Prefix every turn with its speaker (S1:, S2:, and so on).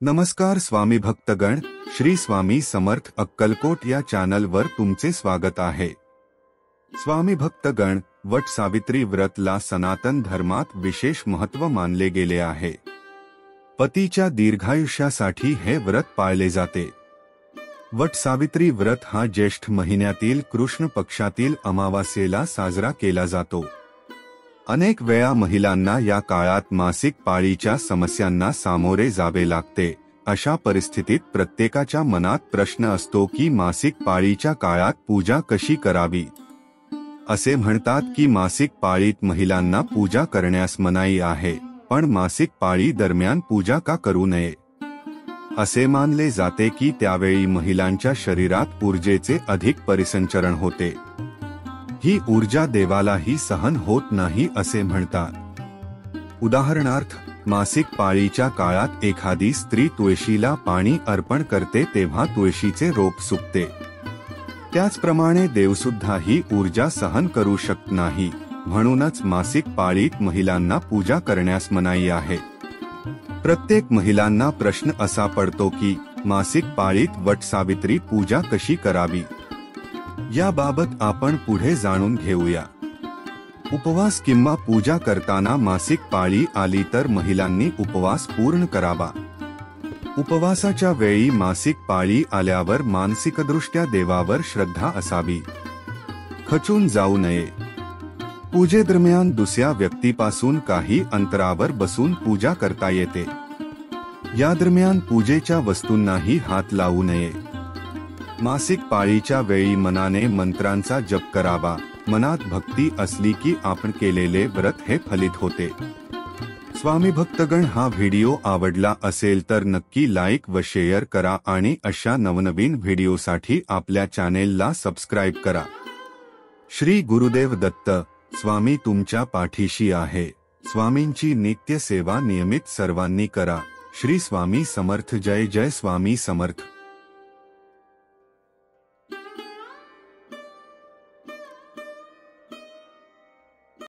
S1: नमस्कार स्वामी भक्तगण, श्री स्वामी समर्थ अक्कलकोट या चॅनलवर तुमचे स्वागत आहे। स्वामी भक्तगण, वट सावित्री व्रतला सनातन धर्मात विशेष महत्त्व मानले गेले आहे। पतीच्या दीर्घायुष्यासाठी हे व्रत पाळले जाते। वट सावित्री व्रत हा ज्येष्ठ महिन्यातील कृष्ण पक्षातील अमावास्येला साजरा केला जातो। अनेक वेळा महिलांना या काळात मासिक पाळीच्या समस्यांना सामोरे जावे लागते। अशा परिस्थितीत प्रत्येकाच्या मनात प्रश्न असतो की मासिक पाळीच्या काळात पूजा कशी करावी। असे म्हणतात की मासिक पाळीत महिलांना पूजा करण्यास मनाई आहे, पण मासिक पाळी दरम्यान पूजा का करू नये। असे मानले जाते की त्यावेळी महिलांच्या शरीरात ऊर्जेचे अधिक परिसंचरण होते। ही ऊर्जा देवालाही सहन होत नाही असे म्हणतात। उदाहरणार्थ, मासिक पाळीच्या काळात एखादी स्त्री तुळशीला पाणी अर्पण करते तेव्हा तुळशीचे रोप सुकते। त्याचप्रमाणे देवसुद्धा ही ऊर्जा सहन करू शकत नाही, म्हणूनच मासिक पाळीत महिलांना पूजा करण्यास मनाई आहे। प्रत्येक महिलांना प्रश्न असा पडतो की मासिक पाळीत वट सावित्री पूजा कशी करावी। याबाबत आपण पुढे जाणून घेऊया। उपवास किंवा पूजा करताना मासिक पाळी आली तर महिलांनी उपवास पूर्ण करावा। उपवासाच्या वेळी मासिक पाळी आल्यावर मानसिकदृष्ट्या देवावर श्रद्धा असावी, खचून जाऊ नये। पूजेदरम्यान दुसऱ्या व्यक्तीपासून काही अंतरावर बसून पूजा करता येते। या दरम्यान पूजेच्या वस्तूंनाही हात लावू नये। मासिक पाळीच्या वेळी मनाने मंत्रांचा जप करावा। मनात भक्ती असली की आपण केलेले व्रत हे फलित होते। स्वामी भक्तगण, हा व्हिडिओ आवडला असेल तर नक्की लाईक व शेअर करा आणि अशा नवनवीन व्हिडिओसाठी आपल्या चॅनेलला सबस्क्राईब करा। श्री गुरुदेव दत्त। स्वामी तुमच्या पाठीशी आहे। स्वामींची नित्य सेवा नियमित सर्वांनी करा। श्री स्वामी समर्थ। जय जय स्वामी समर्थ।